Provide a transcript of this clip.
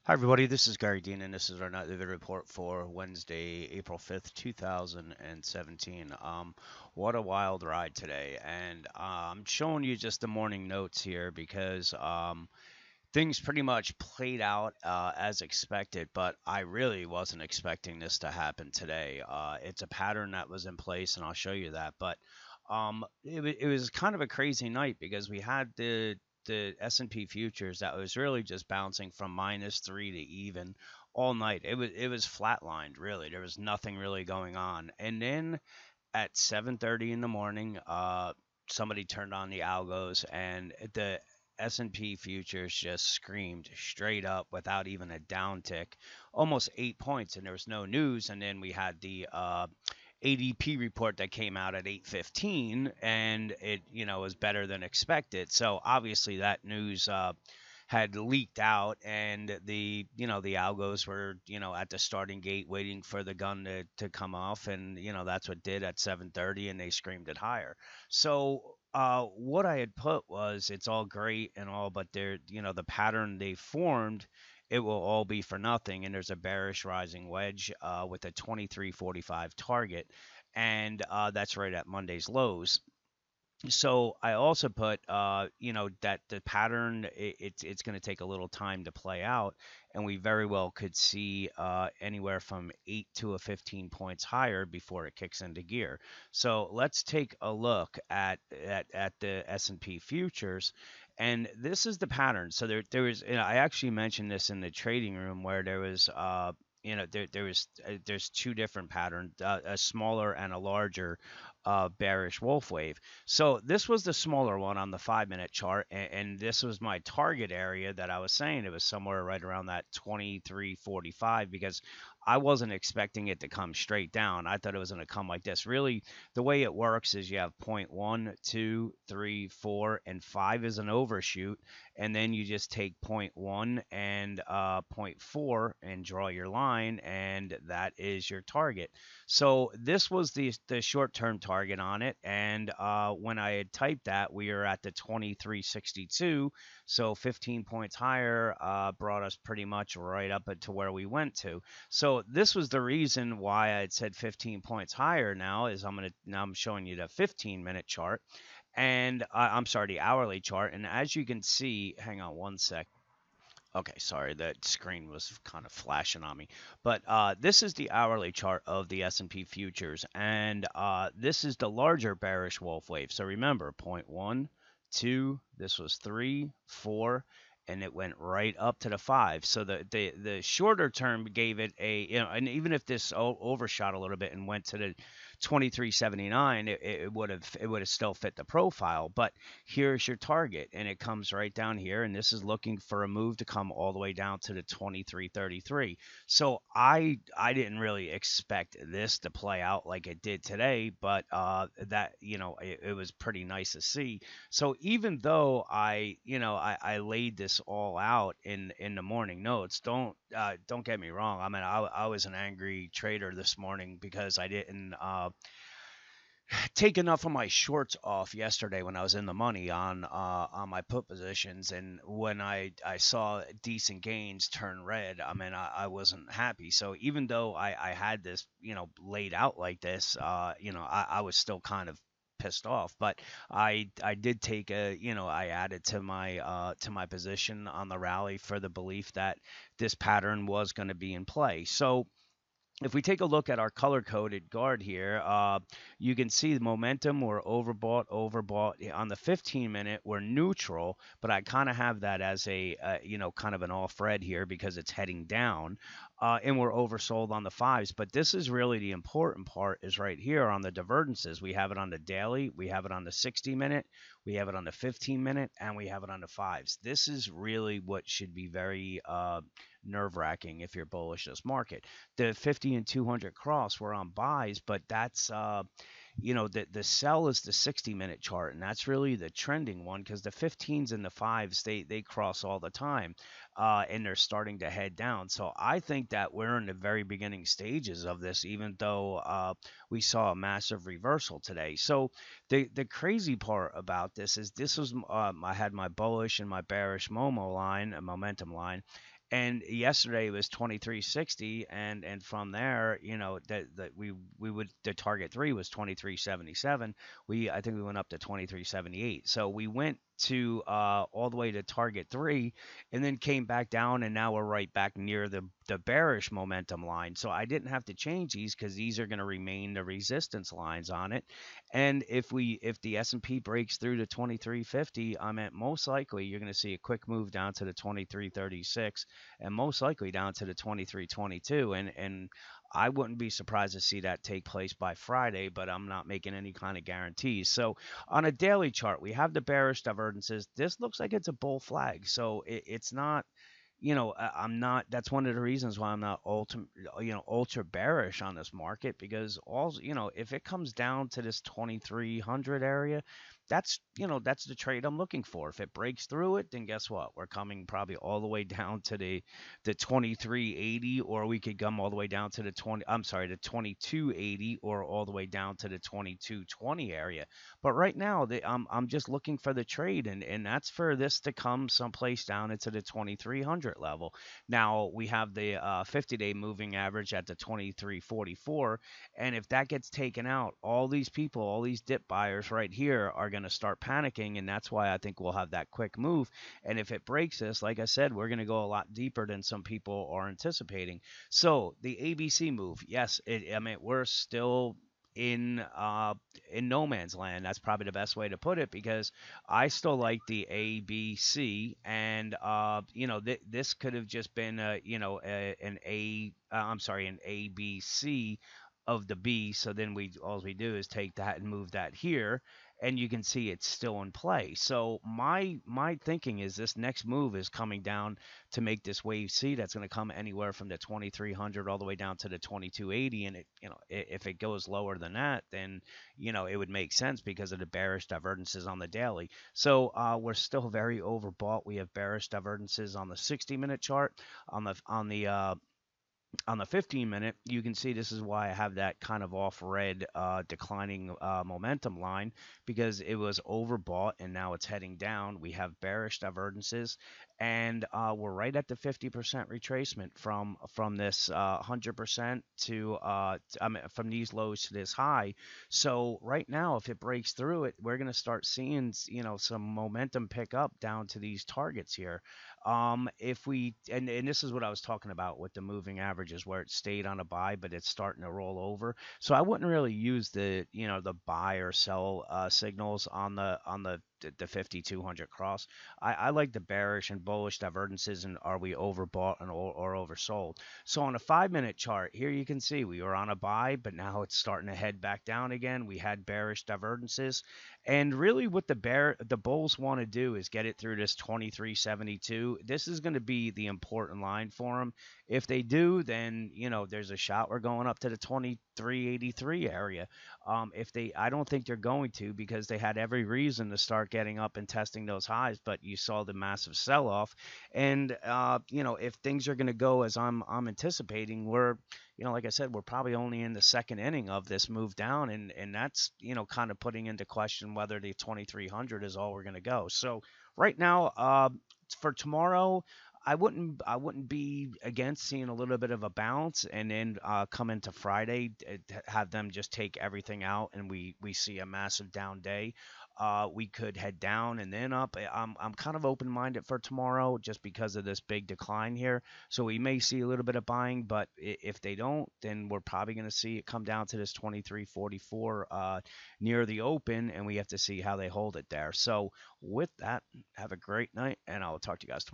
Hi, everybody. This is Gary Dean, and this is our nightly vid report for Wednesday, April 5th, 2017. What a wild ride today. And I'm showing you just the morning notes here because things pretty much played out as expected, but I really wasn't expecting this to happen today. It's a pattern that was in place, and I'll show you that. But it was kind of a crazy night because we had the S&P futures that was really just bouncing from -3 to even all night. It was flatlined really. There was nothing really going on. And then at 7:30 in the morning, somebody turned on the algos and the S&P futures just screamed straight up without even a down tick, almost 8 points, and there was no news. And then we had the ADP report that came out at 8:15, and it was better than expected. So obviously that news had leaked out, and the algos were at the starting gate waiting for the gun to come off, and that's what did at 7:30, and they screamed it higher. So what I had put was it's all great and all, but the pattern they formed, it will all be for nothing. And there's a bearish rising wedge with a 23.45 target, and that's right at Monday's lows. So I also put, that the pattern, it's going to take a little time to play out, and we very well could see anywhere from 8 to 15 points higher before it kicks into gear. So let's take a look at the S&P futures, and this is the pattern. So there was, I actually mentioned this in the trading room where there was. There's two different patterns, a smaller and a larger bearish wolf wave. So this was the smaller one on the 5 minute chart, and this was my target area that I was saying it was somewhere right around that 23.45 because I wasn't expecting it to come straight down. I thought it was going to come like this. Really, the way it works is you have point 1, 2, 3, 4, and 5 is an overshoot, and then you just take point 1 and point 4 and draw your line, and that is your target. So this was the short term target on it, and when I had typed that, we were at the 23.62, so 15 points higher brought us pretty much right up to where we went to. So this was the reason why I had said 15 points higher. Now I'm showing you the 15-minute chart, and I'm sorry, the hourly chart, and as you can see, hang on one sec. Okay, sorry, that screen was kind of flashing on me. But this is the hourly chart of the S&P futures, and this is the larger bearish wolf wave. So remember, point 1, 2, this was 3, 4, and it went right up to the 5. So the shorter term gave it and even if this overshot a little bit and went to the 23.79, it would have still fit the profile. But here's your target, and it comes right down here, and this is looking for a move to come all the way down to the 23.33. So I didn't really expect this to play out like it did today, but that it was pretty nice to see. So even though I laid this all out in the morning notes, don't get me wrong. I mean, I was an angry trader this morning because I didn't take enough of my shorts off yesterday when I was in the money on my put positions, and when I saw decent gains turn red, I mean I wasn't happy. So even though I had this laid out like this, I was still kind of pissed off. But I did take I added to my position on the rally for the belief that this pattern was going to be in play. So if we take a look at our color coded guard here, you can see the momentum. We're overbought. On the 15-minute, we're neutral, but I kind of have that as kind of an off red here because it's heading down, and we're oversold on the fives. But this is really the important part is right here on the divergences. We have it on the daily, we have it on the 60-minute, we have it on the 15-minute, and we have it on the fives. This is really what should be very nerve wracking if you're bullish this market. The 50 and 200 cross were on buys, but that's the sell is the 60-minute chart, and that's really the trending one because the 15s and the fives they cross all the time, and they're starting to head down. So I think that we're in the very beginning stages of this, even though we saw a massive reversal today. So the crazy part about this is this was I had my bullish and my bearish Momo line, a momentum line, And yesterday it was 2360, and from there, that we would the target 3 was 2377. I think we went up to 2378. So we went to all the way to target 3, and then came back down, and now we're right back near the bearish momentum line. So I didn't have to change these because these are going to remain the resistance lines on it. And if the S&P breaks through to 2350, I'm at most likely you're going to see a quick move down to the 2336, and most likely down to the 2322. And I wouldn't be surprised to see that take place by Friday, but I'm not making any kind of guarantees. So on a daily chart, we have the bearish divergences. This looks like it's a bull flag. So it's not, I'm not. That's one of the reasons why I'm not ultra bearish on this market, because if it comes down to this 2300 area, that's the trade I'm looking for. If it breaks through it, then guess what? We're coming probably all the way down to the 2380, or we could come all the way down to the 2280, or all the way down to the 2220 area. But right now, I'm just looking for the trade, and that's for this to come someplace down into the 2300 level. Now we have the 50-day moving average at the 2344, and if that gets taken out, all these people, all these dip buyers right here are going to start panicking, and that's why I think we'll have that quick move. And if it breaks this, like I said, we're going to go a lot deeper than some people are anticipating. So the ABC move, yes, I mean, we're still in no man's land. That's probably the best way to put it, because I still like the ABC, and this could have just been an ABC of the B. So then all we do is take that and move that here, and you can see it's still in play. So my thinking is this next move is coming down to make this wave C that's going to come anywhere from the 2300 all the way down to the 2280. And if it goes lower than that, then it would make sense because of the bearish divergences on the daily. So we're still very overbought. We have bearish divergences on the 60-minute chart. On the 15-minute, you can see this is why I have that kind of off red declining momentum line, because it was overbought and now it's heading down. We have bearish divergences, and we're right at the 50% retracement from this 100% to from these lows to this high. So right now, if it breaks through it, we're going to start seeing some momentum pick up down to these targets here. If we and this is what I was talking about with the moving averages, where it stayed on a buy, but it's starting to roll over. So I wouldn't really use the buy or sell signals on the 5200 cross. I like the bearish and bullish divergences, and are we overbought or oversold. So on a 5-minute chart here, you can see we were on a buy, but now it's starting to head back down again. We had bearish divergences, and really what the bulls want to do is get it through this 2372. This is going to be the important line for them. If they do, then there's a shot we're going up to the 2383 area. I don't think they're going to, because they had every reason to start getting up and testing those highs, but you saw the massive sell-off. And if things are going to go as I'm anticipating, like I said, we're probably only in the second inning of this move down, and that's kind of putting into question whether the 2300 is all we're going to go. So right now, for tomorrow, I wouldn't be against seeing a little bit of a bounce, and then come into Friday, have them just take everything out, and we see a massive down day. We could head down and then up. I'm kind of open-minded for tomorrow, just because of this big decline here. So we may see a little bit of buying, but if they don't, then we're probably going to see it come down to this 2344 near the open, and we have to see how they hold it there. So with that, have a great night, and I'll talk to you guys tomorrow.